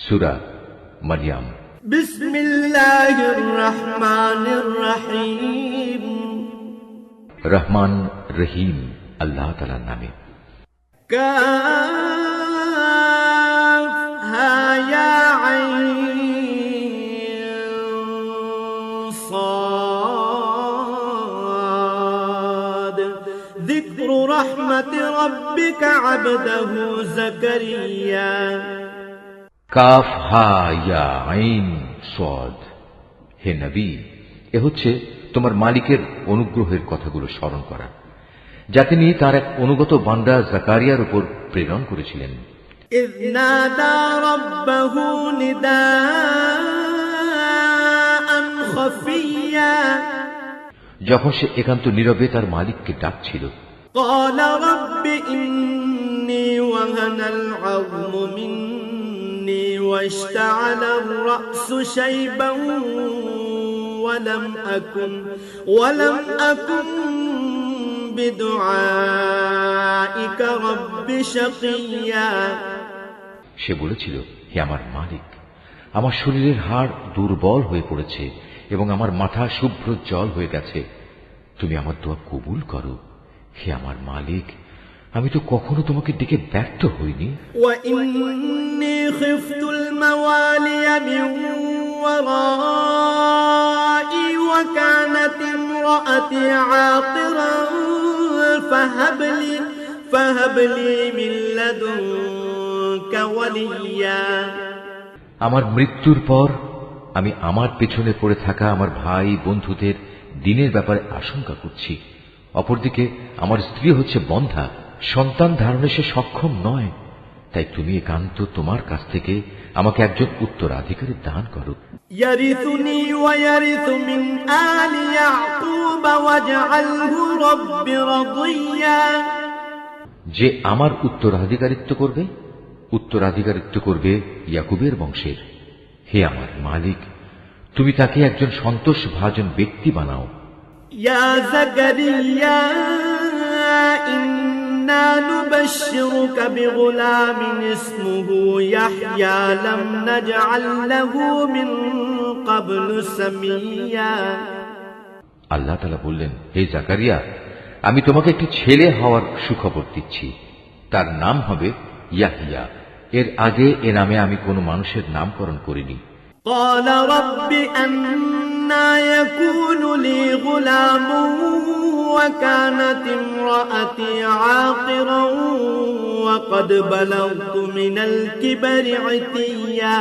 সূরা মারইয়াম। বিসমিল্লাহির রহমানির রহিম। রহমান রহিম আল্লাহ তাআলার নামে। কাফ হা ইয়া আইন সাদ। যিকরু রাহমাতি রাব্বিকা আবদাহু যাকারিয়া। কাফ হা ইয়া আইন সাদ। হে নবী, এ হচ্ছে তোমার মালিকের অনুগ্রহের কথাগুলো স্মরণ করা, যা তিনি তার এক অনুগত বান্দা জাকারিয়ার উপর প্রেরণ করেছিলেন। ইয নাদা রাব্বাহু নিদাআন খাফিয়্যা। যখন সে একান্ত নীরবে তার মালিককে ডাকছিল। ক্বালা রাব্বি ইন্নী ওয়াহানাল আযমু মিন্নী ওয়াশতা'আলা আর-রা'সু শাইবান ওয়ালাম আকুন বিদুআইকা রাব্বি শাকিয়্যা। সে বলেছিল, হে আমার মালিক, আমার শরীরের হাড় দুর্বল হয়ে পড়েছে এবং আমার মাথা শুভ্র জল হয়ে গেছে, তুমি আমার দোয়া কবুল করো। হে আমার মালিক, আমি তো কখনো তোমাকে ডেকে ব্যর্থ হইনি। ওয়া ইন্নী খিফতুল মাওয়ালিয়া মিন ওয়ারাই ওয়া কানাত ইমরাআতি আকিরান ফাহাবলি মিন লাদুনকা ওয়ালিয়্যা। আমার মৃত্যুর পর আমি আমার পেছনে পড়ে থাকা আমার ভাই বন্ধুদের দিনের ব্যাপারে আশঙ্কা করছি। অপরদিকে আমার স্ত্রী হচ্ছে বন্ধ্যা, সন্তান ধারণে সে সক্ষম নয়, তাই তুমি একান্ত তোমার কাছ থেকে আমাকে একজন উত্তরাধিকারী দান করো। ইয়ারিসুনি ওয়া ইয়ারিসু মিন আলি ইয়াকুব ওয়াজআলহু রাব্বি রাদিয়্যা। যে আমার উত্তরাধিকারিত্ব করবে ইয়াকুবের বংশের। হে আমার মালিক, তুমি তাকে একজন সন্তোষভাজন ব্যক্তি বানাও। ইয়া যাকারিয়া ইন্না নুবাশশিরুকা বিগুলামিন ইসমুহু ইয়াহইয়া লাম নাজআল লাহু মিন ক্বাবলু সামিয়্যা। আল্লাহ তাআলা বললেন, হে জাকারিয়া, আমি তোমাকে একটি ছেলে হওয়ার সুখবর দিচ্ছি, তার নাম হবে ইয়াহইয়া। এর আগে এ নামে আমি কোনো মানুষের নামকরণ করিনি। قال رب أنى يكون لي غلام وكانت امرأتي عاقرا وقد بلغت من الكبر عتيا।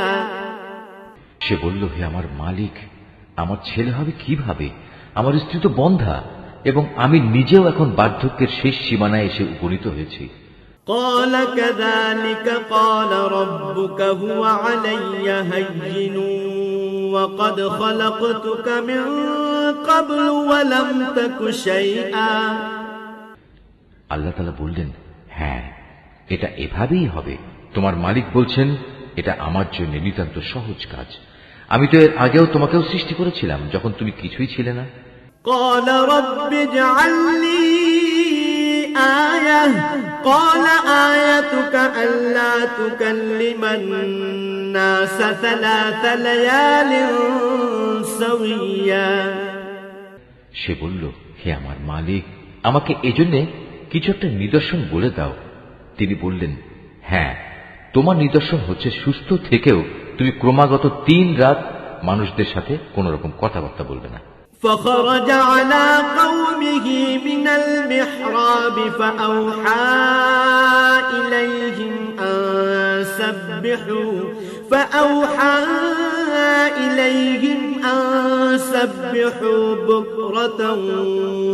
সে বলল, হে আমার মালিক, আমার ছেলে হবে কিভাবে? আমার স্ত্রী তো বন্ধ্যা এবং আমি নিজেও এখন বার্ধক্যের শেষ সীমানায় এসে উপনীত হয়েছি। قال كذلك قال ربك هو علي هين وقد خلقتك من قبل ولم تك شيئا। আল্লাহ তাআলা বললেন, হ্যাঁ, এটা এভাবেই হবে। তোমার মালিক বলছেন, এটা আমার জন্য নিতান্ত সহজ কাজ। আমি তো এর আগেও তোমাকেও সৃষ্টি করেছিলাম যখন তুমি কিছুই ছিলে না। قال رب اجعل لي آية قال آيتك ألا تكلم الناس 3 ليال سويا। সে বলল, হে আমার মালিক, আমাকে এজন্য কিছু একটা নিদর্শন বলে দাও। তিনি বললেন, হ্যাঁ, তোমার নিদর্শন হচ্ছে সুস্থ থেকেও তুমি ক্রমাগত 3 রাত মানুষদের সাথে কোন রকম কথাবার্তা বলবে না। فخرج على قومه من المحراب فأوحى إليهم أن سبحوا بكرة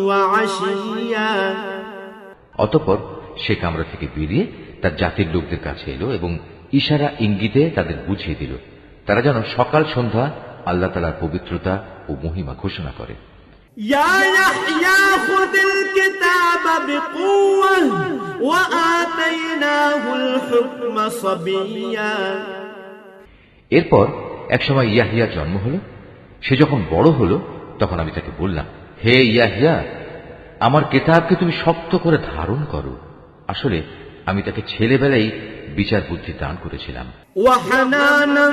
وعشيا। অতঃপর সে কামরা থেকে বেরিয়ে তার জাতির লোকদের কাছে এলো এবং ইশারা ইঙ্গিতে তাদের বুঝিয়ে দিল তারা যেন সকাল সন্ধ্যা আল্লাহ তাআলার পবিত্রতা ও মহিমা ঘোষণা করে। ইয়া ইয়াহইয়া খুযিল কিতাবা বিকুওয়া ওয়া আতাইনাহুল হুকমা সাবিয়্যা। এরপর একসময় ইয়াহইয়ার জন্ম হলো। সে যখন বড় হলো তখন আমি তাকে বললাম, হে ইয়াহইয়া, আমার কিতাবকে তুমি শক্ত করে ধারণ করো। আসলে আমি তাকে ছেলেবেলায় বিচার বুদ্ধি দান করেছিলাম। وحنانا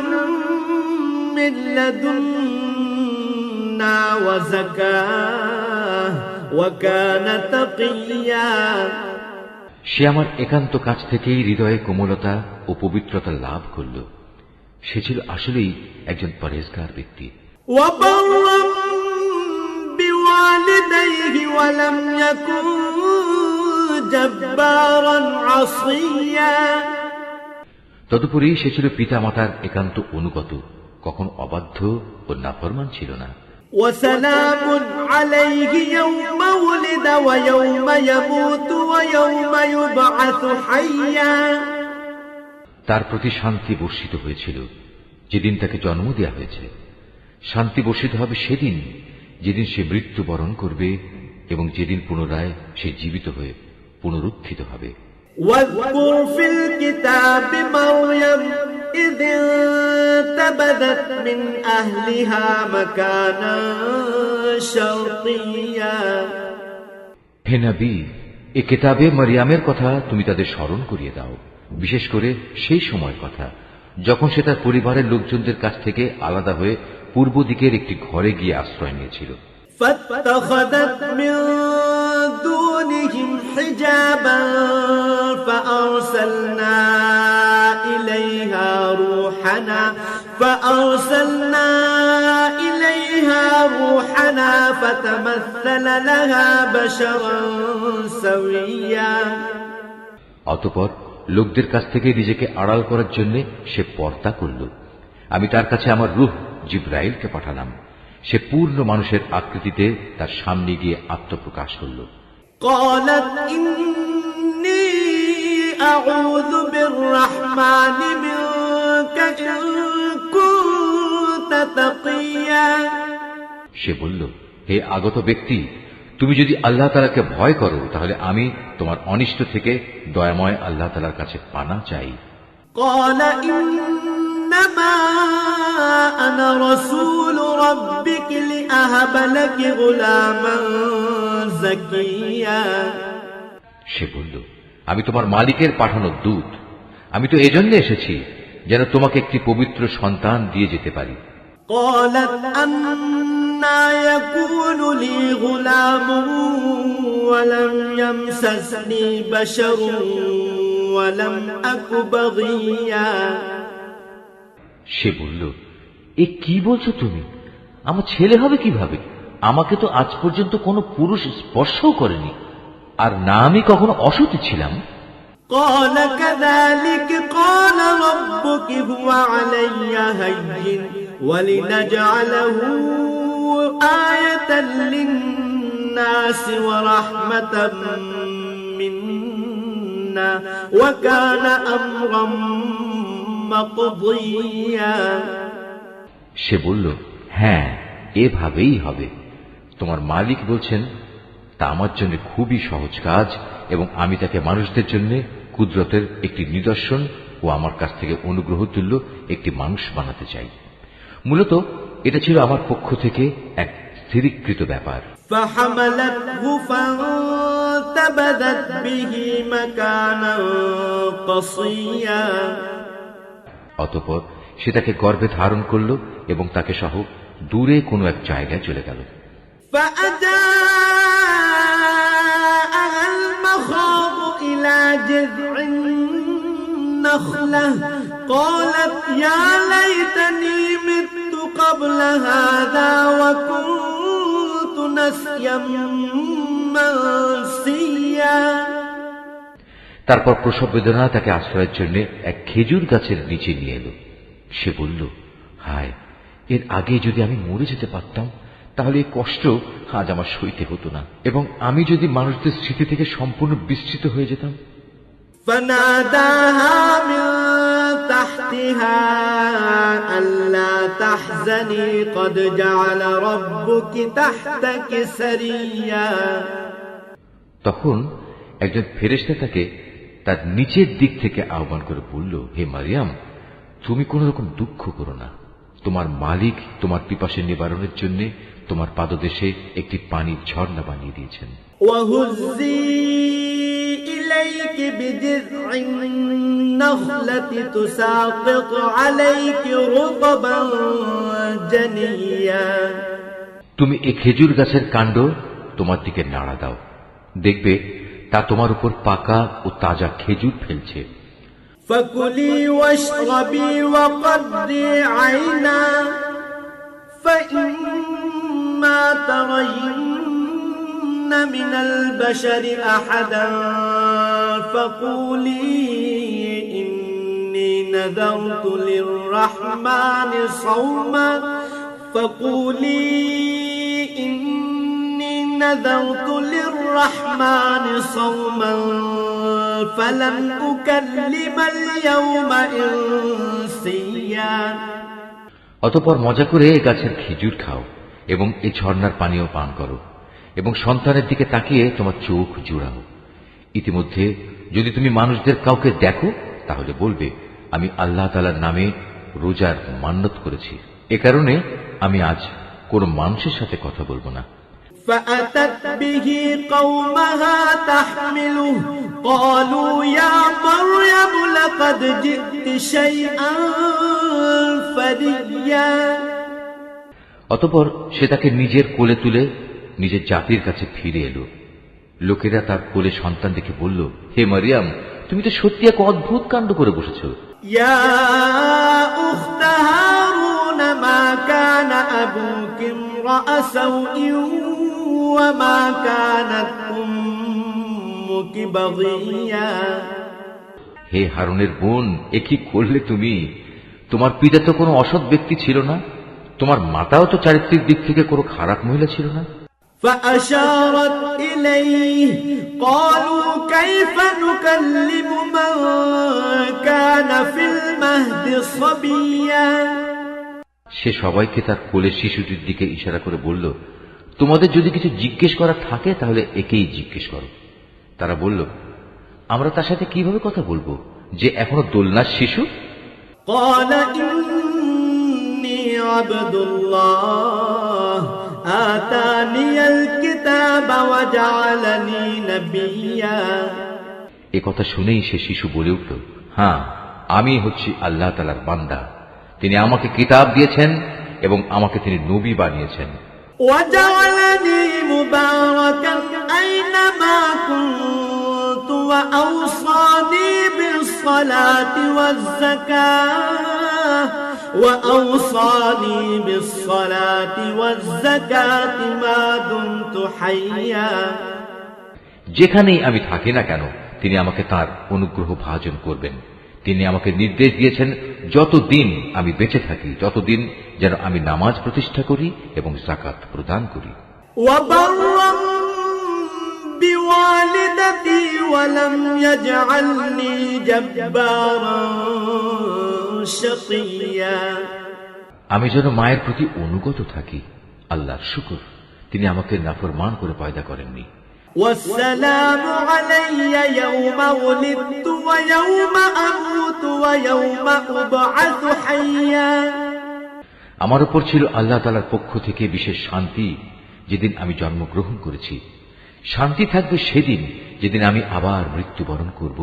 من لدنا وزكاة وكان تقيا। সে আমার একান্ত কাছ থেকেই হৃদয়ে কোমলতা ও পবিত্রতা লাভ করল। সে ছিল আসলেই একজন পরেজগার ব্যক্তি। وبرا بوالديه ولم يكن جبارا عصيا। তদুপরি সে ছিল পিতা মাতার একান্ত অনুগত, কখন অবাধ্য ও নাফরমান ছিল না। وسلام عليه يوم ولد ويوم يموت ويوم يبعث حيا। তার প্রতি শান্তি বর্ষিত হয়েছিল যেদিন তাকে জন্ম দেওয়া হয়েছে। শান্তি বর্ষিত হবে সেদিন যেদিন সে মৃত্যুবরণ করবে এবং যেদিন পুনরায় সে জীবিত হয়ে পুনরুত্থিত হবে। واذكر في الكتاب مريم إذ انتبذت من أهلها مكانا شرقيا। হে নবী, এ কিতাবে মারিয়ামের কথা তুমি তাদের স্মরণ করিয়ে দাও, বিশেষ করে সেই সময়ের কথা যখন সে তার পরিবারের লোকজনদের কাছ থেকে আলাদা হয়ে পূর্ব দিকের একটি ঘরে গিয়ে আশ্রয় নিয়েছিল। فاتخذت من دونهم حجابا فأرسلنا إليها روحنا فتمثل لها بشرا سويا। অতঃপর লোকদের কাছ থেকে নিজেকে আড়াল করার জন্য সে পর্দা করল। আমি তার কাছে আমার রূহ জিবরাইলকে পাঠালাম। সে পূর্ণ মানুষের আকৃতিতে তার সামনে গিয়ে আত্মপ্রকাশ করল। قالت إني أعوذ بالرحمن منك إن كنت تقيا। সে বলল, হে আগত ব্যক্তি, তুমি যদি আল্লাহ তাআলাকে ভয় করো তাহলে আমি তোমার অনিষ্ট থেকে দয়াময় আল্লাহ তাআলার কাছে পানা চাই। قال إنما أنا رسول ربك لأهب لك غلاما زكيا। সে বলল, আমি তোমার মালিকের পাঠানো দূত। আমি তো এজন্য এসেছি যেন তোমাকে একটি পবিত্র সন্তান দিয়ে যেতে পারি। قالت أنى يكون لي غلام ولم يمسسني بشر ولم أك بغيا। সে বলল, এ কি বলছো তুমি? আমার ছেলে হবে কিভাবে? আমাকে তো আজ পর্যন্ত কোনো পুরুষ স্পর্শও করেনি, আর না আমি কখনো অসতী ছিলাম। قال كذلك قال ربك هو علي هين ولنجعله آية للناس ورحمة منا وكان أمرا مقضيا। সে বলল, হ্যাঁ, এভাবেই হবে। তোমার মালিক বলছেন তা আমার জন্য খুবই সহজ কাজ, এবং আমি তাকে মানুষদের জন্য কুদরতের একটি নিদর্শন ও আমার কাছ থেকে অনুগ্রহ তুল্য একটি মানুষ বানাতে চাই। মূলত এটা ছিল আমার পক্ষ থেকে এক স্থিরীকৃত ব্যাপার। فحملته فانتبذت به مكانا قصيا। অতঃপর সে তাকে গর্ভে ধারণ করল এবং তাকে সহ দূরে কোনো এক জায়গায় চলে গেল। فأجاءها المخاض إلى جذع النخلة قالت يا ليتني مت قبل هذا وكنت نسيا منسيا। তারপর প্রসব বেদনা তাকে আশ্রয়ের জন্য এক খেজুর গাছের নিচে নিয়ে এলো। সে বলল, হায়, এর আগে যদি আমি মরে যেতে পারতাম তাহলে এই কষ্ট আজ আমার সইতে হতো না, এবং আমি যদি মানুষদের স্মৃতি থেকে সম্পূর্ণ বিস্মৃত হয়ে যেতাম। فناداها من تحتها ألا تحزني قد جعل ربك تحتك سريا। তখন একজন ফেরেশতা তাকে তার নিচের দিক থেকে আহ্বান করে বলল, হে মারিয়াম, তুমি কোন রকম দুঃখ করো না। তোমার মালিক তোমার পিপাসা নিবারণের জন্য তোমার পাদদেশে একটি পানির ঝর্ণা বানিয়ে দিয়েছেন। وهزي إليك بجذع النخلة تساقط عليك رطبا جنيا তুমি এই খেজুর গাছের কাণ্ড তোমার দিকে নাড়া দাও, দেখবে তা তোমার উপর পাকা ও তাজা খেজুর ফেলছে। فكلي واشربي وقضي عينا فإما ترين من البشر أحدا فقولي إني نذرت للرحمن صوما نذرت للرحمن صوما فلن أكلم اليوم إنسيا অতঃপর মজা করে এই গাছের খেজুর খাও এবং এই ঝর্ণার পানীয় পান করো এবং সন্তানের দিকে তাকিয়ে তোমার চোখ জুড়াও। ইতিমধ্যে যদি তুমি মানুষদের কাউকে দেখো তাহলে বলবে, আমি আল্লাহ তাআলার নামে রোজার মান্যত করেছি, এ কারণে আমি আজ কোনো মানুষের সাথে কথা বলবো না। فأتت به قومها تحمله قالوا يا مريم لقد جئت شيئا فريا অতঃপর সে তাকে নিজের কোলে তুলে নিজের জাতির কাছে ফিরে এলো। লোকেরা তার কোলে সন্তান দেখে বলল, হে মারিয়াম, তুমি তো সত্যি এক অদ্ভুত কাণ্ড করে বসেছ। ইয়া উখতা হারুন মা কানা আবুকি ইমরাআ সাউইন ওয়া মা কানাত উম্মুকি বাগিয়া। হে হারুনের বোন, এ কি করলে তুমি? তোমার পিতা তো কোনো অসৎ ব্যক্তি ছিল না, তোমার মাতাও তো চারিত্রিক দিক থেকে কোনো খারাপ মহিলা ছিল না। فأشارت إليه قالوا كيف نكلم من كان في المهد صبيا। সে সবাইকে তার কোলের শিশুটির দিকে ইশারা করে বলল, তোমাদের যদি কিছু জিজ্ঞেস করা থাকে তাহলে একেই জিজ্ঞেস করো। তারা বলল, আমরা তার সাথে কিভাবে কথা বলবো যে এখনো দোলনার শিশু? قال إني عبد الله آتاني الكتاب وجعلني نبيا। এ কথা শুনেই সে শিশু বলে উঠল, হ্যাঁ, আমি হচ্ছি আল্লাহ তাআলার বান্দা, তিনি আমাকে কিতাব দিয়েছেন এবং আমাকে তিনি নবী বানিয়েছেন। وجعلني مباركا أينما كنت وأوصاني بالصلاة والزكاة ما دمت حيا। যেখানেই আমি থাকি না কেন তিনি আমাকে তার অনুগ্রহ ভাজন করবেন। তিনি আমাকে নির্দেশ দিয়েছেন যতদিন আমি বেঁচে থাকি ততদিন যেন আমি নামাজ প্রতিষ্ঠা করি এবং যাকাত প্রদান করি। وبرا بوالدتي ولم يجعلني جبارا شقيا। আমি যেন মায়ের প্রতি অনুগত থাকি। আল্লাহর শুকর, তিনি আমাকে নাফরমান করে পয়দা করেননি। والسلام علي يوم ولدت ويوم أموت ويوم أبعث حيا। আমার উপর ছিল আল্লাহ তাআলার পক্ষ থেকে বিশেষ শান্তি যেদিন আমি জন্মগ্রহণ করেছি। শান্তি থাকবে সেদিন যেদিন আমি আবার মৃত্যুবরণ করব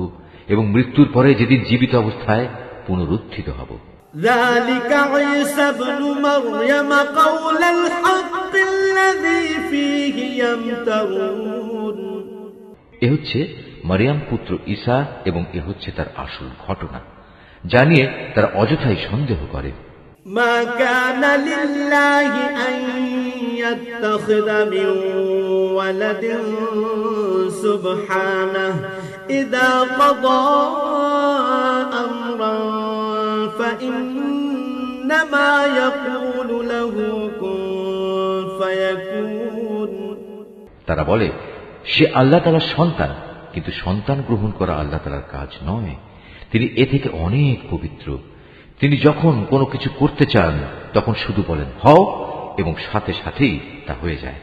এবং মৃত্যুর পরে যেদিন জীবিত অবস্থায় পুনরুত্থিত হব। ذلك عيسى ابن مريم قول الحق الذي فيه يمترون। এ হচ্ছে মারিয়াম পুত্র ঈসা এবং এ হচ্ছে তার আসল ঘটনা, জানিয়ে তারা অযথাই সন্দেহ করে। ما كان لله أن يتخذ من ولد سبحانه إذا قضى أمرا فإنما يقول له كن فيكون। তারা বলে, সে আল্লাহ তাআলার সন্তান, কিন্তু সন্তান গ্রহণ করা আল্লাহ তাআলার কাজ নয়। তিনি এ থেকে অনেক পবিত্র। তিনি যখন কোনো কিছু করতে চান তখন শুধু বলেন হও এবং সাথে সাথেই তা হয়ে যায়।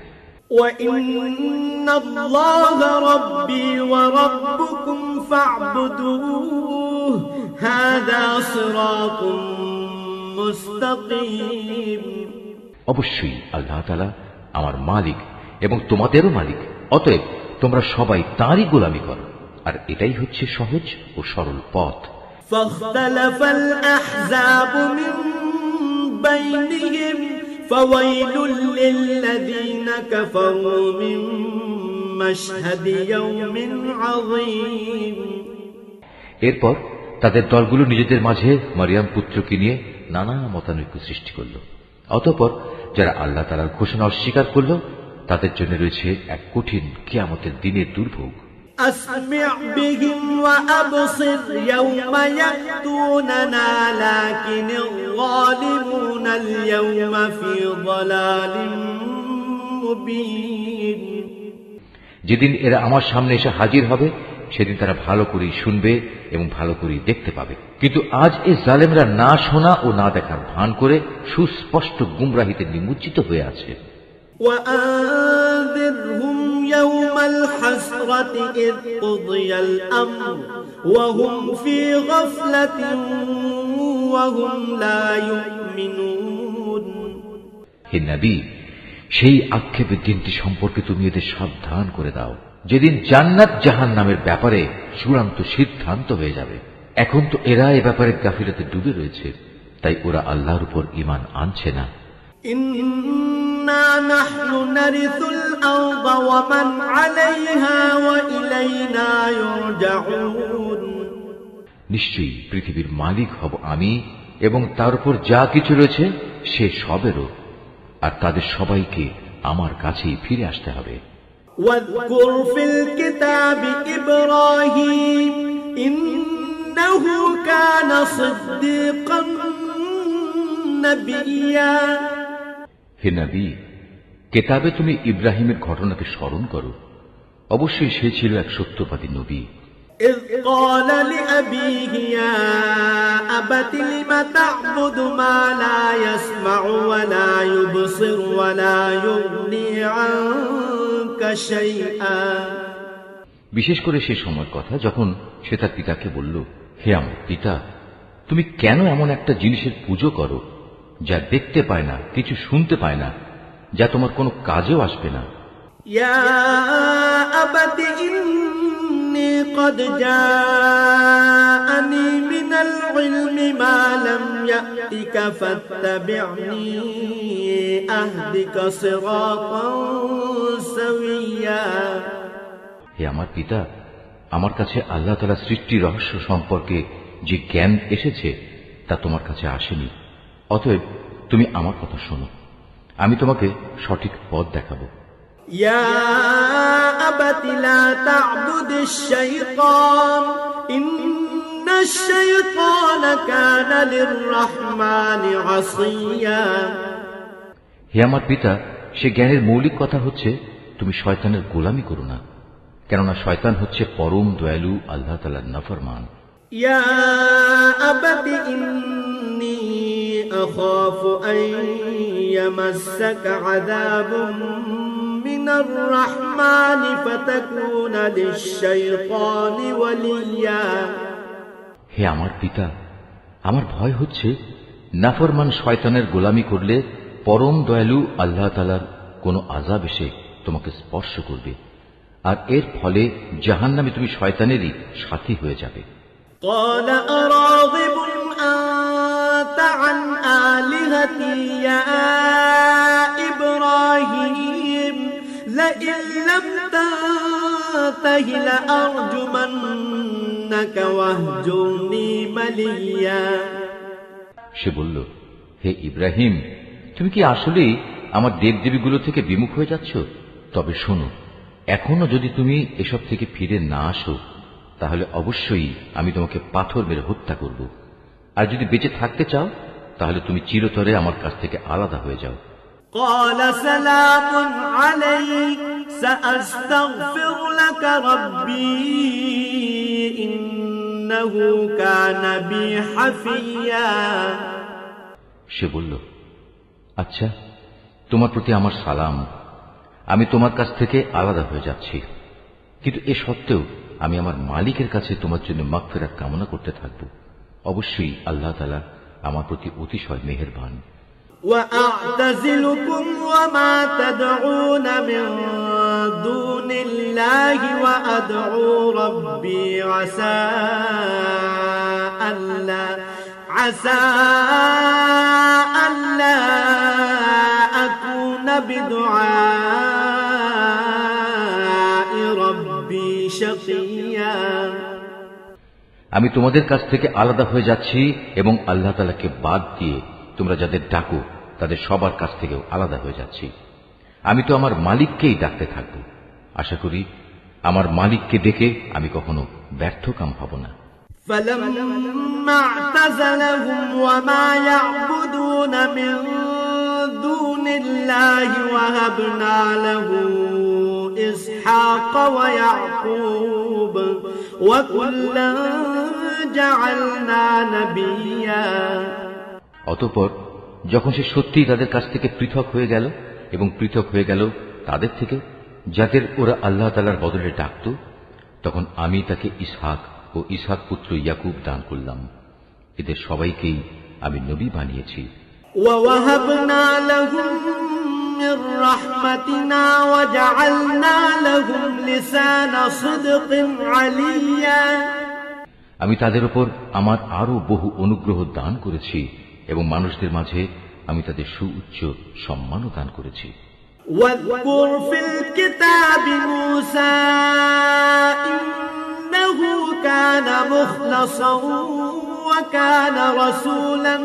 وَإِنَّ اللَّهَ رَبِّي وَرَبُّكُمْ فَاعْبُدُوهُ هَذَا صِرَاطٌ মুস্তাকিম। অবশ্যই আল্লাহ তাআলা আমার মালিক এবং তোমাদেরও মালিক, অতএব তোমরা সবাই তাঁরই গোলামি করো, আর এটাই হচ্ছে সহজ ও সরল পথ। فاختلف الأحزاب من بينهم فويل للذين كفروا من مشهد يوم عظيم। এরপর তাদের দলগুলো নিজেদের মাঝে মারিয়াম পুত্রকে নিয়ে নানা মতানৈক্য সৃষ্টি করল। অতঃপর যারা আল্লাহ তাআলার ঘোষণা অস্বীকার করল তাদের জন্য রয়েছে এক কঠিন কিয়ামতের দিনের দুর্ভোগ। أسمع بهم وأبصر يوم يأتوننا لكن الظالمون اليوم في ضلال مبين। যেদিন এরা আমার সামনে এসে হাজির হবে সেদিন তারা ভালো করেই শুনবে এবং ভালো করেই দেখতে পাবে, কিন্তু আজ এই জালেমরা না শোনা ও না দেখার ভান করে সুস্পষ্ট গুমরাহিতে নিমজ্জিত হয়ে আছে। وأنذرهم يوم الحسرة إذ قضي الأمر وهم في غفلة وهم لا يؤمنون। হে নবী, সেই আক্ষেপের দিনটি সম্পর্কে তুমি এদের সাবধান করে দাও যেদিন জান্নাত জাহান্নামের ব্যাপারে চূড়ান্ত সিদ্ধান্ত হয়ে যাবে। এখন তো এরা এ ব্যাপারে গাফিলাতে ডুবে রয়েছে, তাই ওরা আল্লাহর উপর ঈমান আনছে না। إنا نحن نرث الأرض ومن عليها وإلينا يرجعون। নিশ্চয়ই পৃথিবীর মালিক হব আমি এবং তার উপর যা কিছু রয়েছে সে সবেরও, আর তাদের সবাইকে আমার কাছেই ফিরে আসতে হবে। واذكر في الكتاب إبراهيم إنه كان صديقا نبيا। হে নবী, কেতাবে তুমি ইব্রাহিমের ঘটনাকে স্মরণ করো, অবশ্যই সে ছিল এক সত্যবাদী নবী। إذ قال لأبيه يا أبت لم تعبد ما لا يسمع ولا يبصر ولا يغني عنك شيئا। বিশেষ করে সে সময়ের কথা যখন সে তার পিতাকে বলল, হে আমার পিতা, তুমি কেন এমন একটা জিনিসের পুজো করো যা দেখতে পায় না, কিছু শুনতে পায় না, যা তোমার কোনো কাজেও আসবে না। يا أبت إني قد جاءني من العلم ما لم يأتك فاتبعني أهدك صراطا سويا। হে আমার পিতা, আমার কাছে আল্লাহ তাআলা সৃষ্টির রহস্য সম্পর্কে যে জ্ঞান এসেছে তা তোমার কাছে আসেনি, অতএব তুমি আমার কথা শোনো, আমি তোমাকে সঠিক পথ দেখাবো। يا أبت لا تعبد الشيطان إن الشيطان كان للرحمن عصيا। হে আমার পিতা, সে জ্ঞানের মৌলিক কথা হচ্ছে তুমি শয়তানের গোলামি করো না, কেননা শয়তান হচ্ছে পরম দয়ালু আল্লাহ তাআলার নাফরমান। يا أبت إني أخاف أن يمسك عذاب من الرحمن فتكون للشيطان وليا। হে আমার পিতা, আমার ভয় হচ্ছে নাফরমান শয়তানের গোলামি করলে পরম দয়ালু আল্লাহ তাআলার কোনো আযাব এসে তোমাকে স্পর্শ করবে, আর এর ফলে জাহান্নামে তুমি শয়তানেরই সাথী হয়ে যাবে। قال أراغب أنت عن آلهتي يا إبراهيم لئن لم تنته لأرجمنك واهجرني مليا। সে বলল, হে ইব্রাহিম, তুমি কি আসলেই আমার দেবদেবীগুলো থেকে বিমুখ হয়ে যাচ্ছ? তবে শোনো, এখনো যদি তুমি এসব থেকে ফিরে না আসো তাহলে অবশ্যই আমি তোমাকে পাথর মেরে হত্যা করব, আর যদি বেঁচে থাকতে চাও তাহলে তুমি চিরতরে আমার কাছ থেকে আলাদা হয়ে যাও। قال سلام عليك سأستغفر لك ربي إنه كان بي حفيا। সে বলল, আচ্ছা, তোমার প্রতি আমার সালাম, আমি তোমার কাছ থেকে আলাদা হয়ে যাচ্ছি, কিন্তু এ সত্ত্বেও আমি আমার মালিকের কাছে তোমার জন্য মাগফিরাত কামনা করতে থাকব। অবশ্যই আল্লাহ তাআলা আমার প্রতি অতিশয় মেহেরবান। وأعتزلكم وما تدعون من دون الله وأدعو ربي عسى ألا أكون بدعاء ربي شقيا আমি তোমাদের কাছ থেকে আলাদা হয়ে যাচ্ছি এবং আল্লাহ তাআলাকে বাদ দিয়ে তোমরা যাদের ডাকো তাদের সবার কাছ থেকেও আলাদা হয়ে যাচ্ছি। আমি তো আমার মালিককেই ডাকতে থাকব। আশা করি আমার মালিককে ডেকে আমি কখনো ব্যর্থকাম হব না। فلما اعتزلهم وما يعبدون من دون الله وهبنا له إسحاق ويعقوب وكلا جعلنا نبيا অতঃপর যখন সে সত্যিই তাদের কাছ থেকে পৃথক হয়ে গেল এবং পৃথক হয়ে গেল তাদের থেকে যাদের ওরা আল্লাহ তাআলার বদলে ডাকত, তখন আমি তাকে ইসহাক ও ইসহাক পুত্র ইয়াকুব দান করলাম। এদের সবাইকেই আমি নবী বানিয়েছি। وَوَهَبْنَا لَهُم مِّن رَّحْمَتِنَا وَجَعَلْنَا لَهُمْ لِسَانَ صِدْقٍ عَلِيًّا আমি তাদের উপর আমার আরো বহু অনুগ্রহ দান করেছি এবং মানুষদের মাঝে আমি তাদের সুউচ্চ সম্মানও দান করেছি। وَاذْكُرْ فِي الْكِتَابِ مُوسَى إِنَّهُ كَانَ مُخْلَصًا وَكَانَ رَسُولًا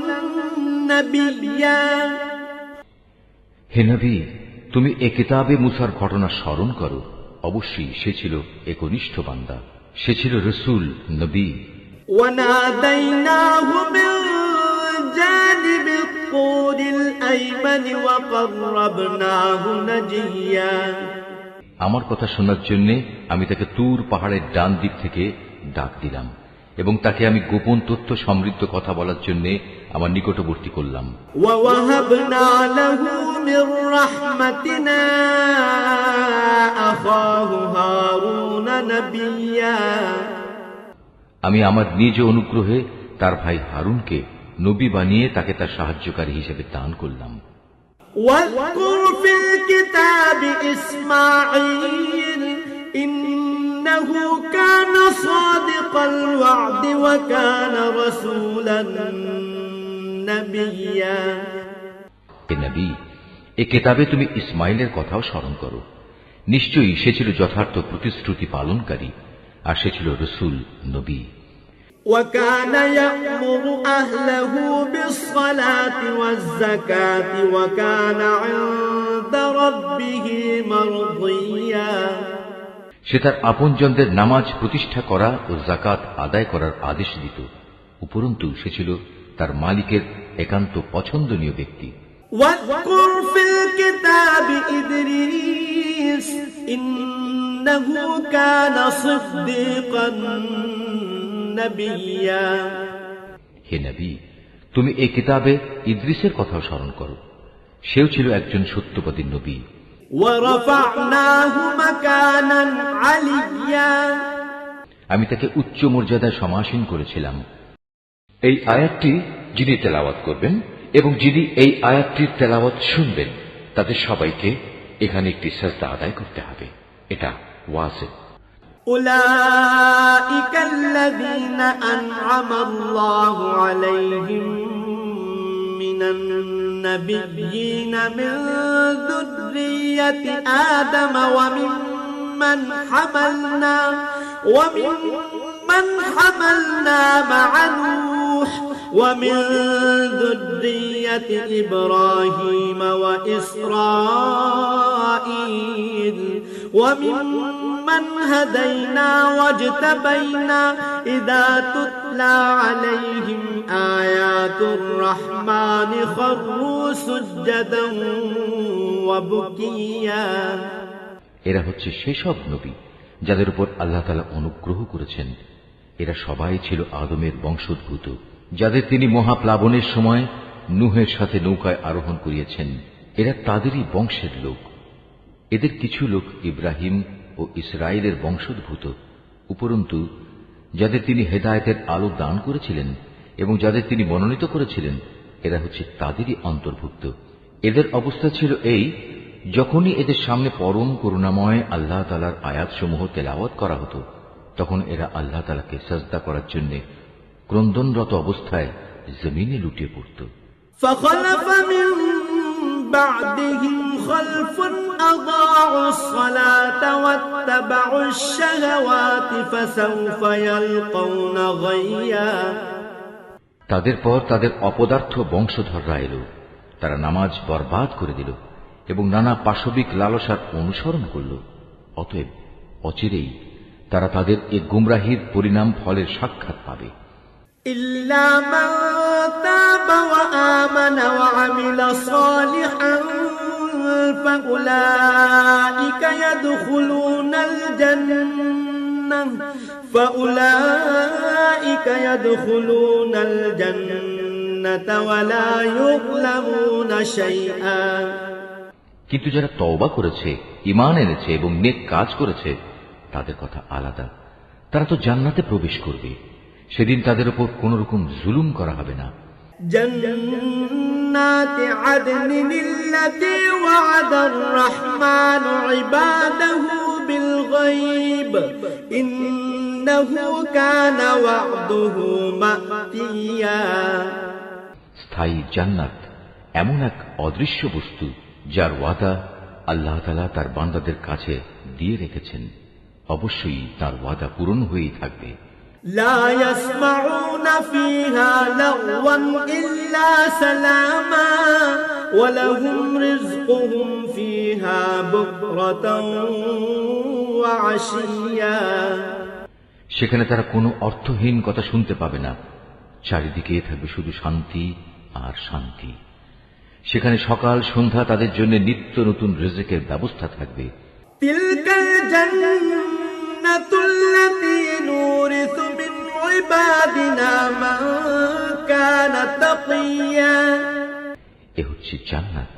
نَبِيًّا হে নবী, তুমি এ কিতাবে মুসার ঘটনা স্মরণ করো। অবশ্যই সে ছিল একনিষ্ঠ বান্দা, সে ছিল রসূল, নবী। وَنَادَيْنَاهُ مِن جَانِبِ الطُّورِ الْأَيْمَنِ وَقَرَّبْنَاهُ نَجِيًّا আমার কথা শোনার জন্য আমি তাকে তুর পাহাড়ের ডান দিক থেকে ডাক দিলাম এবং তাকে আমি গোপন তথ্য সমৃদ্ধ কথা বলার জন্য আমার নিকটবর্তী করলাম। وَوَهَبْنَا لَهُ مِن رَّحْمَتِنَا أَخَاهُ هَارُونَ نَبِيًّا আমি আমার নিজ অনুগ্রহে তার ভাই হারুনকে নবী বানিয়ে তাকে তার সাহায্যকারী হিসেবে দান করলাম। وَاذْكُرْ فِي الْكِتَابِ إِسْمَاعِيلَ إِنَّهُ كَانَ صَادِقَ الْوَعْدِ وَكَانَ رَسُولًا نَبِيًّا হে নবী, এ কিতাবে তুমি ইসমাইলের কথাও স্মরণ করো। নিশ্চয়ই সে ছিল যথার্থ প্রতিশ্রুতি পালনকারী, আর সে ছিল রসূল, নবী। وَكَانَ يَأْمُرُ أَهْلَهُ بِالصَّلَاةِ وَالزَّكَاةِ وَكَانَ عِندَ رَبِّهِ مَرْضِيًّا সে তার আপনজনদের নামাজ প্রতিষ্ঠা করা ও যাকাত আদায় করার আদেশ দিত। উপরন্তু সে ছিল তার মালিকের একান্ত পছন্দনীয় ব্যক্তি। وَاذْكُرْ فِي الْكِتَابِ إِدْرِيسَ إِنَّهُ كَانَ صِدِّيقًا نَبِيًّا হে নবী, তুমি এই কিতাবে ইদ্রিসের কথাও স্মরণ করো। সেও ছিল একজন সত্যবাদী নবী। وَرَفَعْنَاهُ مَكَانًا عَلِيًّا আমি তাকে উচ্চ মর্যাদায় সমাসীন করেছিলাম। এই আয়াতটি যিনি তেলাওয়াত করবেন এবং যিনি এই আয়াতটির তেলাওয়াত শুনবেন তাদের সবাইকে এখানে একটি সাজদা আদায় করতে হবে। এটা ওয়াজিব। أولئك الذين أنعم الله عليهم من النبيين من ذرية آدم وممن حملنا مع نوح ومن ذرية إبراهيم وإسرائيل وممن هدينا واجتبينا إذا تتلى عليهم آيات الرحمن خروا سجدا وبكيا এরা হচ্ছে সেসব নবী যাদের উপর আল্লাহ তাআলা অনুগ্রহ করেছেন। এরা সবাই ছিল আদমের বংশোদ্ভূত, যাদের তিনি মহাপ্লাবনের সময় নূহের সাথে নৌকায় আরোহণ করিয়েছেন। এরা তাদেরই বংশের লোক। এদের কিছু লোক ইব্রাহিম ও ইসরায়েলের বংশোদ্ভূত। উপরন্তু যাদের তিনি হেদায়েতের আলো দান করেছিলেন এবং যাদের তিনি মনোনীত করেছিলেন, এরা হচ্ছে তাদেরই অন্তর্ভুক্ত। এদের অবস্থা ছিল এই যখনই এদের সামনে পরম করুণাময় আল্লাহ তাআলার আয়াতসমূহ তেলাওয়াত করা হতো, তখন এরা আল্লাহ তাআলাকে সাজদা করার জন্য ক্রন্দনরত অবস্থায় জমিনে লুটিয়ে পড়ত। فخلف من بعدهم خلف أضاعوا الصلاة واتبعوا الشهوات فسوف يلقون غيا। তাদের পর তাদের অপদার্থ বংশধররা এলো, তারা নামাজ বরবাদ করে দিল এবং নানা পাশবিক লালসার অনুসরণ করল। অতএব অচিরেই তারা তাদের এ গুমরাহির পরিণাম ফলের সাক্ষাৎ পাবে। إلا من تاب وآمن وعمل صالحا فأولئك يدخلون الجنة ولا يظلمون شيئا। কিন্তু যারা তওবা করেছে, ঈমান এনেছে এবং নেক কাজ করেছে, তাদের কথা আলাদা। তারা তো জান্নাতে প্রবেশ করবে, সেদিন তাদের উপর কোন রকম জুলুম করা হবে না। جنات عدن التي وعد الرحمن عباده بالغيب إنه كان وعده مأتيا। স্থায়ী জান্নাত এমন এক অদৃশ্য বস্তু যার ওয়াদা আল্লাহ তাআলা তার বান্দাদের কাছে দিয়ে রেখেছেন। অবশ্যই তার ওয়াদা পূরণ হয়েই থাকবে। لا يسمعون فيها لغوا إلا سلاما ولهم رزقهم فيها بكرة وعشيا। সেখানে তারা কোনো অর্থহীন কথা শুনতে পাবে না, চারিদিকে থাকবে শুধু শান্তি আর শান্তি। সেখানে সকাল সন্ধ্যা তাদের জন্য নিত্য নতুন রিজকের ব্যবস্থা থাকবে। তিলকাল জান্নাতুল্লাতী নুরিসু মিন ইবাদিনা মান কানা তাকিয়া। এ হচ্ছে জান্নাত,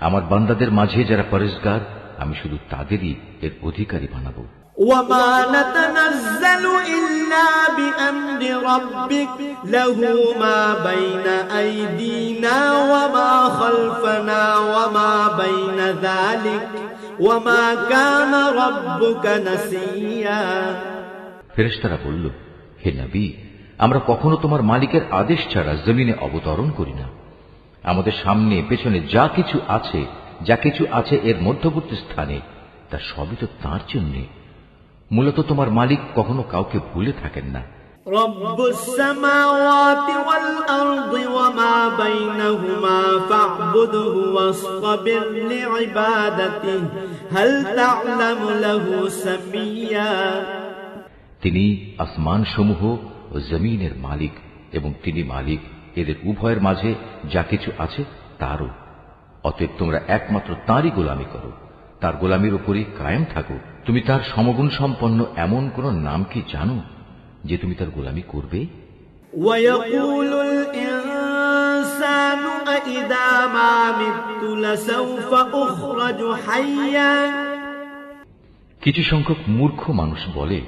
আমার বান্দাদের মাঝে যারা পরেজগার, আমি শুধু তাদেরই এর অধিকারী বানাবো। وما نتنزل إلا بأمر ربك له ما بين أيدينا وما خلفنا وما بين ذلك وما كان ربك نسيا। ফেরেশতারা বলল, হে নবী, আমরা কখনো তোমার মালিকের আদেশ ছাড়া জমিনে অবতরণ করি না। আমাদের সামনে পেছনে যা কিছু আছে এর মধ্যবর্তী স্থানে, তা সবই তো তাঁর জন্যে। মূলত তোমার মালিক কখনো কাউকে ভুলে থাকেন না। রব্বুস সামাওয়াতি ওয়াল আরদি ওয়া মা বাইনাহুমা ফা'বুদহু ওয়াসতাবির লিইবাদাতিহি হাল তা'লামু লাহু সামিয়া। তিনি আসমান সমূহ ও জমিনের মালিক এবং তিনি মালিক এদের উভয়ের মাঝে যা কিছু আছে তারও। অতএব তোমরা একমাত্র তাঁরই গোলামি করো, তার গোলামির উপরই কায়েম থাকো। তুমি তার সমগুণ সম্পন্ন এমন কোন নাম কি জানো যে তুমি তার গোলামি করবে? ওয়ায়াকুলুল ইনসানু আইযা মা মিতু লাসাউফা উখরাজু হাইয়া। কিছু সংখ্যক মূর্খ মানুষ বলে,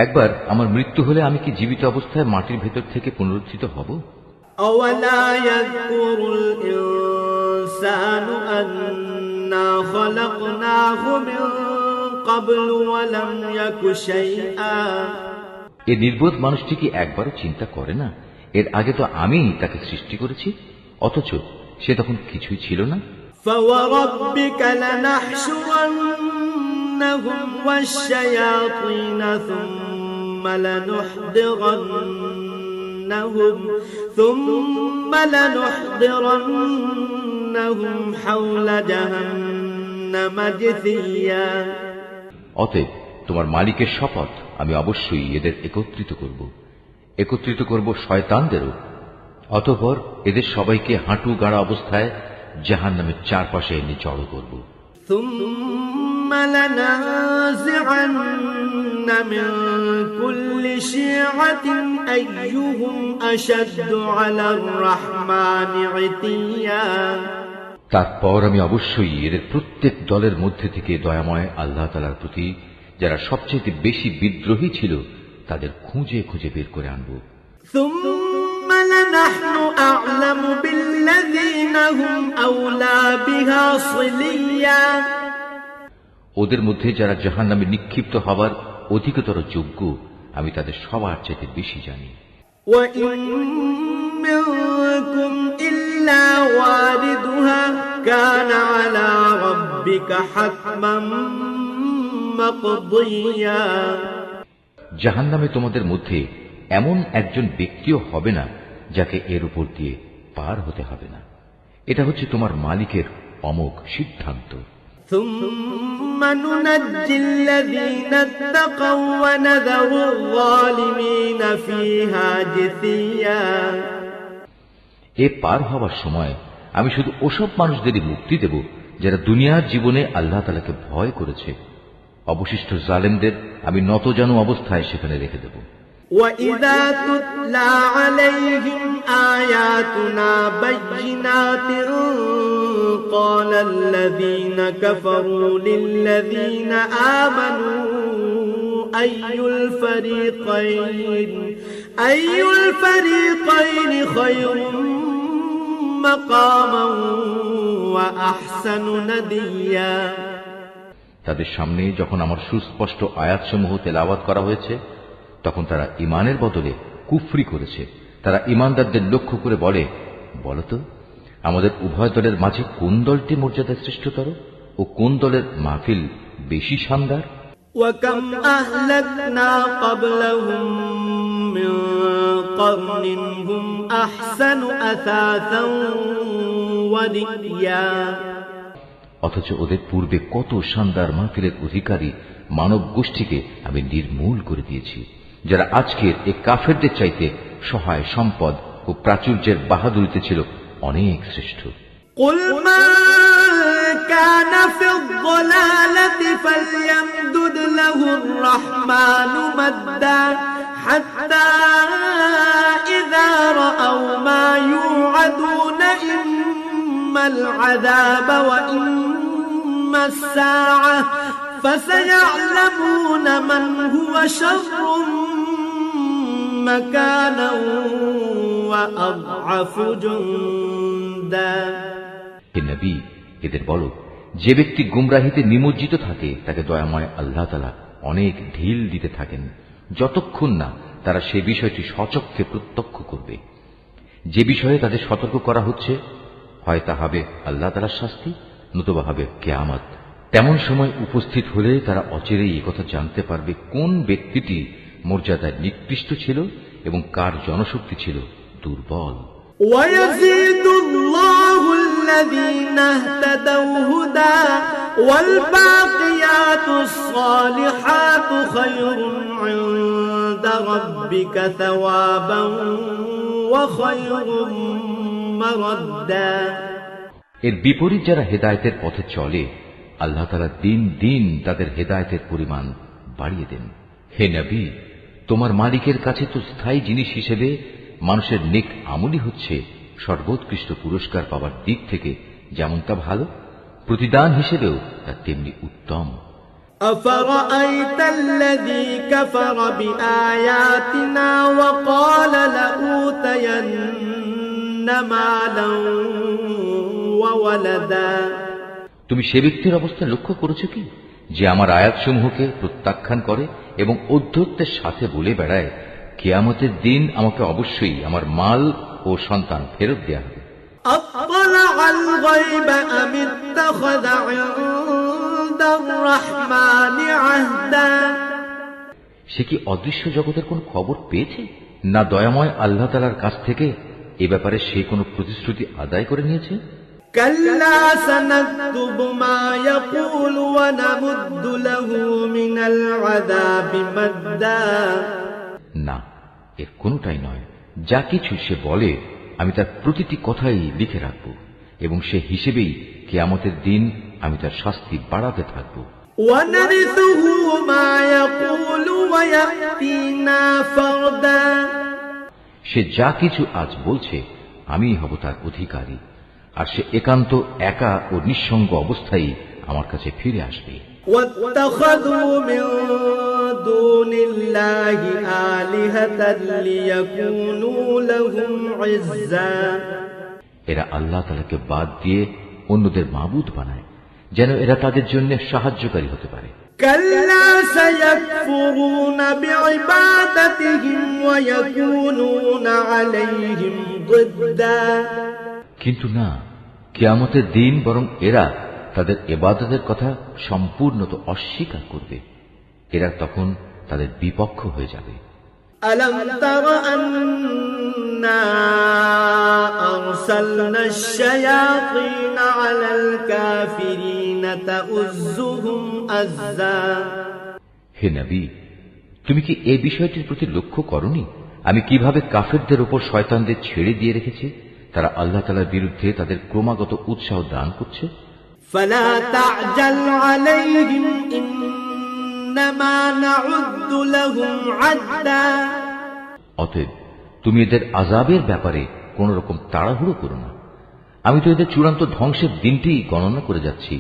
একবার আমার মৃত্যু হলে আমি কি জীবিত অবস্থায় মাটির ভেতর থেকে পুনরুত্থিত হব? আওয়ালা ইয়াযকুরুল ইনসানু আন্না খালাকনাহু মিন ক্বাবলু ওয়া লাম ইয়াকু শাইআ। এ নির্বোধ মানুষটি কি একবারও চিন্তা করে না, এর আগে তো আমি তাকে সৃষ্টি করেছি, অথচ সে তখন কিছুই ছিল না। ফাওয়ারাব্বিকা লানাহশুরান্নাহুম ওয়াশ-শায়াতিনা থুম্মা লানুহদিরান্নাহুম হাওলা জাহান্নামা জিসিয়া। অতএব তোমার মালিকের শপথ, আমি অবশ্যই এদের একত্রিত করব শয়তানদেরও। অতঃপর এদের সবাইকে হাঁটু গাড়া অবস্থায় জাহান্নামের চারপাশে এনে জড়ো করব। থুম্মা লানাযি'আন্না মিন কুল্লি শি'আতিন আইয়ুহুম আশাদ্দু আলার রাহমানি ইতিয়া। তারপর আমি অবশ্যই এদের প্রত্যেক দলের মধ্যে থেকে দয়াময় আল্লাহ তাআলার প্রতি যারা সবচেয়ে বেশি বিদ্রোহী ছিল তাদের খুঁজে বের করে আনব। ثم لنحن أعلم بالذين بينهم أولى بها صليا ওদের মধ্যে যারা জাহান্নামে নিক্ষিপ্ত হবার অধিকতর যোগ্য আমি তাদের সবার চাইতে বেশি জানি। وإن منكم إلا واردها كان على ربك حتما مقضيا জাহান্নামে তোমাদের মধ্যে এমন একজন ব্যক্তিও হবে না যাকে এর উপর দিয়ে পার হতে হবে না। এটা হচ্ছে তোমার মালিকের অমোঘ সিদ্ধান্ত। ثم ننجي الذين اتقوا ونذر الظالمين فيها جثيا এ পার হওয়ার সময় আমি শুধু ওসব মানুষদেরই মুক্তি দেব যারা দুনিয়ার জীবনে আল্লাহ তাআলাকে ভয় করেছে। অবশিষ্ট জালেমদের আমি নতজানু অবস্থায় সেখানে রেখে দেব। وَإِذَا تُتْلَى عَلَيْهِمْ آيَاتُنَا بَيِّنَاتٍ قَالَ الَّذِينَ كَفَرُوا لِلَّذِينَ آمَنُوا أَيُّ الْفَرِيقَيْنِ خَيْرٌ مَقَامًا وَأَحْسَنُ نَدِيًّا তাদের সামনে যখন আমার সুস্পষ্ট আয়াতসমূহ তেলাওয়াত করা হয়েছে তখন তারা ঈমানের বদলে কুফরি করেছে। তারা ঈমানদারদের লক্ষ্য করে বলে, বলতো আমাদের উভয় দলের মাঝে কোন দলটি মর্যাদা শ্রেষ্ঠতর ও কোন দলের মাহফিল বেশি শানদার। وَكَمْ أَهْلَكْنَا قَبْلَهُمْ مِنْ قَرْنٍ هُمْ أَحْسَنُ أَثَاثًا وَرِئْيًا অথচ ওদের পূর্বে কত শানদার মাহফিলের অধিকারী মানব গোষ্ঠীকে আমি নির্মূল করে দিয়েছি, যারা আজকের এই কাফেরদের চাইতে সহায় সম্পদ ও প্রাচুর্যের বাহাদুরিতে ছিল অনেক শ্রেষ্ঠ। قُلْ مَنْ كَانَ فِي الضَّلَالَةِ فَلْيَمْدُدْ لَهُ الرَّحْمَنُ مَدًّا حَتَّى إِذَا رَأَوْا مَا يُوعَدُونَ إِمَّا الْعَذَابَ وَإِمَّا السَّاعَةَ فَسَيَعْلَمُونَ مَنْ هُوَ شَرٌّ مَكَانًا وَأَضْعَفُ جُنْدًا হে নবী, এদের বলো, যে ব্যক্তি গুমরাহিতে নিমজ্জিত থাকে তাকে দয়াময় আল্লাহ তাআলা অনেক ঢিল দিতে থাকেন যতক্ষণ না তারা সে বিষয়টি সচক্ষে প্রত্যক্ষ করবে। যে বিষয়ে তাদের সতর্ক করা হচ্ছে হয় তা হবে আল্লাহ তাআলার শাস্তি, নতুবা হবে কিয়ামত। তেমন সময় উপস্থিত হলে তারা অচিরেই একথা জানতে পারবে কোন ব্যক্তিটি মর্যাদায় নিকৃষ্ট ছিল এবং কার জনশক্তি ছিল দুর্বল। وَيَزِيدُ اللَّهُ الَّذِينَ اهْتَدَوْا هُدًى وَالْبَاقِيَاتُ الصَّالِحَاتُ خَيْرٌ عِندَ رَبِّكَ ثَوَابًا وَخَيْرٌ مَرَدًّا এর বিপরীত যারা হেদায়েতের পথে চলে আল্লাহ তাআলা দিন দিন তাদের হেদায়েতের পরিমাণ বাড়িয়ে দেন। হে নবী, তোমার মালিকের কাছে তো স্থায়ী জিনিস হিসেবে মানুষের নেক আমলই হচ্ছে সর্বোৎকৃষ্ট পুরস্কার পাওয়ার দিক থেকে যেমন তা ভালো, প্রতিদান হিসেবেও তা তেমনি উত্তম। أَفَرَأَيْتَ الَّذِي كَفَرَ بِآيَاتِنَا وَقَالَ لَأُوتَيَنَّ مَالًا وَوَلَدًا তুমি সে ব্যক্তির অবস্থা লক্ষ্য করেছো কি যে আমার আয়াতসমূহকে প্রত্যাখ্যান করে এবং ঔদ্ধত্যের সাথে বলে বেড়ায়, কিয়ামতের দিন আমাকে অবশ্যই আমার মাল ও সন্তান ফেরত দেয়া হবে। أَطَّلَعَ الْغَيْبَ أَمِ اتَّخَذَ عِندَ الرَّحْمَنِ عَهْدًا সে কি অদৃশ্য জগতের কোন খবর পেয়েছে, না দয়াময় আল্লাহ তাআলার কাছ থেকে এ ব্যাপারে সে কোনো প্রতিশ্রুতি আদায় করে নিয়েছে? كَلَّا سَنَكْتُبُ مَا يَقُولُ وَنَمُدُّ لَهُ مِنَ الْعَذَابِ مَدًّا না, এর কোনটাই নয়। যা কিছু সে বলে আমি তার প্রতিটি কথাই লিখে রাখব এবং সে হিসেবেই কিয়ামতের দিন আমি তার শাস্তি বাড়াতে থাকব। وَنَرِثُهُ مَا يَقُولُ وَيَأْتِينَا فَرْدًا সে যা কিছু আজ বলছে আমিই হব তার অধিকারী, আর সে একান্ত একা ও নিঃসঙ্গ অবস্থায় আমার কাছে ফিরে আসবে। وَاتَّخَذُوا مِن دُونِ اللَّهِ آلِهَةً لِيَكُونُوا لَهُمْ عِزًّا এরা আল্লাহ তাআলাকে বাদ দিয়ে অন্যদের মাবুদ বানায়, যেন এরা তাদের জন্য সাহায্যকারী হতে পারে। كلا سيكفرون بعبادتهم ويكونون عليهم ضدا কিন্তু না, কিয়ামতের দিন বরং এরা তাদের ইবাদতের কথা সম্পূর্ণত অস্বীকার করবে। এরা তখন তাদের বিপক্ষ হয়ে যাবে। ألم تر أنا أرسلنا الشياطين على الكافرين تؤزهم أزا হে নবী, তুমি কি এই বিষয়টির প্রতি লক্ষ্য করনি আমি কিভাবে কাফেরদের উপর শয়তানদের ছেড়ে দিয়ে রেখেছি? তারা আল্লাহ তাআলার বিরুদ্ধে তাদের ক্রমাগত উৎসাহ দান করছে। فلا تعجل عليهم إنما نعد لهم عدا অতএব তুমি এদের আযাবের ব্যাপারে কোন রকম তাড়াহুড়ো করো না, আমি তো এদের চূড়ান্ত ধ্বংসের দিনটি গণনা করে যাচ্ছি।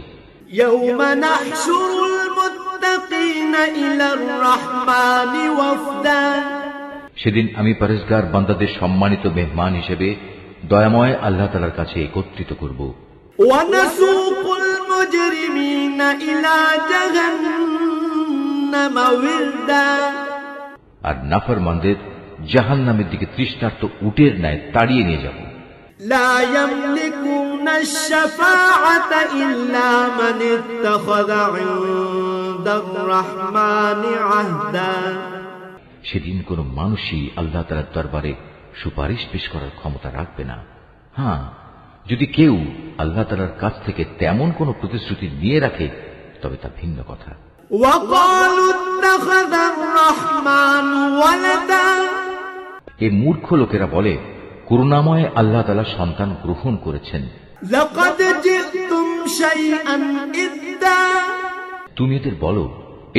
يوم نحشر المتقين إلى الرحمن وفدا সেদিন আমি পরহেজগার বান্দাদের সম্মানিত মেহমান হিসেবে দয়াময় আল্লাহ তাআলার কাছে একত্রিত করব। ونسوق المجرمين إلى جهنم وردا আর নাফরমানদের জাহান্নামের দিকে তৃষ্ণার্ত উটের ন্যায় তাড়িয়ে নিয়ে যাব। لا يملكون الشفاعة إلا من اتخذ عند الرحمن عهدا সেদিন কোন মানুষই আল্লাহ তাআলার দরবারে সুপারিশ পেশ করার ক্ষমতা রাখবে না। হ্যাঁ, যদি কেউ আল্লাহ তাআলার কাছ থেকে তেমন কোন প্রতিশ্রুতি নিয়ে রাখে তবে তা ভিন্ন কথা। وقالوا اتخذ الرحمن ولدا এই মূর্খ লোকেরা বলে করুণাময় আল্লাহ তাআলা সন্তান গ্রহণ করেছেন। لقد جئتم شيئا إدا তুমি এদের বলো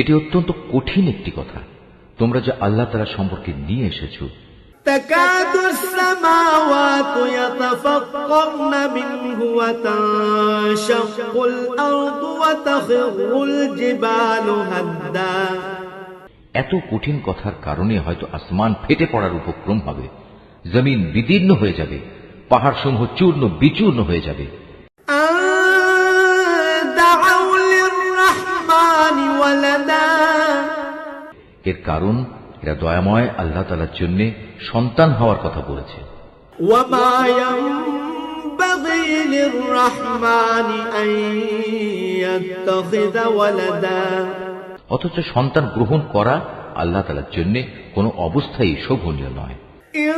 এটি অত্যন্ত কঠিন একটি কথা তোমরা যা আল্লাহ তাআলা সম্পর্কে নিয়ে এসেছো। تكاد السماوات يتفطرن منه وتنشق الأرض وتخر الجبال هدا এত কঠিন কথার কারণে হয়তো আসমান ফেটে পড়ার উপক্রম হবে, জমিন বিদীর্ণ হয়ে যাবে, পাহাড়সমূহ চূর্ণ বিচূর্ণ হয়ে যাবে। أن دعوا للرحمن ولدا এর কারণ এরা দয়াময় আল্লাহ তাআলার জন্য সন্তান হওয়ার কথা বলেছে। وما ينبغي للرحمن أن يتخذ ولدا অথচ সন্তান গ্রহণ করা আল্লাহ তাআলার জন্য কোনো অবস্থায় শোভনীয় নয়। إن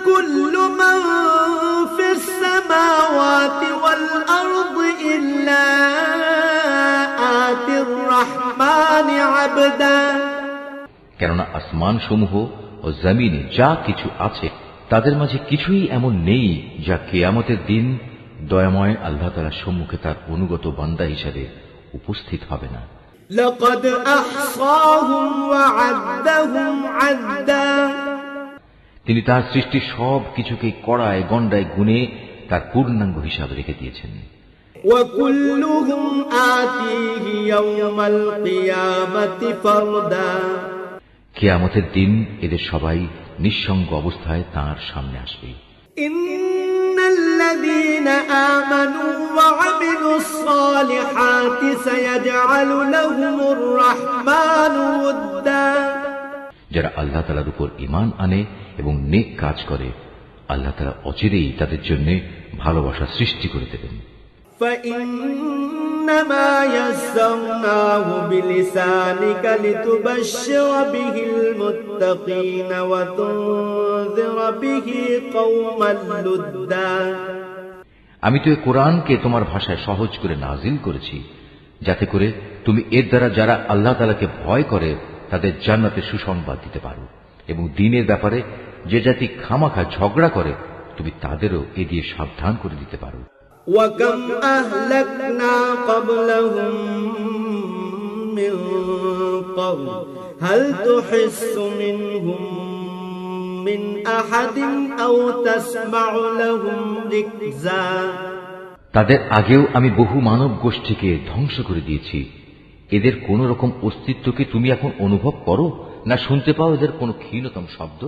كل من في السماوات والأرض إلا آتي الرحمن عبدا কেননা আসমান সমূহ ও জমিনে যা কিছু আছে তাদের মাঝে কিছুই এমন নেই যা কিয়ামতের দিন দয়াময় আল্লাহ তাআলার সম্মুখে তার অনুগত বান্দা হিসেবে উপস্থিত হবে না। لقد أحصاهم وعدهم عدا তিনি তার সৃষ্টি সব কিছুকে কড়ায় গণ্ডায় গুণে তার পূর্ণাঙ্গ হিসাবে রেখে দিয়েছেন। وكلهم آتيه يوم القيامة فردا কিয়ামতের দিন এদের সবাই নিঃসঙ্গ অবস্থায় তাঁর সামনে আসবে। إن الذين آمنوا وعملوا الصالحات سيجعل لهم الرحمن ودا যারা আল্লাহ তাআলার উপর ঈমান আনে এবং নেক কাজ করে আল্লাহ তাআলা অচিরেই তাদের জন্য ভালোবাসা সৃষ্টি করে দেবেন। فإنما يسرناه بلسانك لتبشر به المتقين وتنذر به قوما لدا আমি তো এই কোরআনকে তোমার ভাষায় সহজ করে নাজিল করেছি যাতে করে তুমি এর দ্বারা যারা আল্লাহ তাআলাকে ভয় করে তাদের জান্নাতের সুসংবাদ দিতে পারো এবং দ্বীনের ব্যাপারে যে জাতি খামাখা ঝগড়া করে তুমি তাদেরও এ দিয়ে সাবধান করে দিতে পারো। وكم أهلكنا قبلهم من قرن هل تحس منهم من أحد أو تسمع لهم ركزا তাদের আগেও আমি বহু মানব গোষ্ঠীকে ধ্বংস করে দিয়েছি, এদের কোন রকম অস্তিত্বকে তুমি এখন অনুভব করো না শুনতে পাও এদের কোনো ক্ষীণতম শব্দ?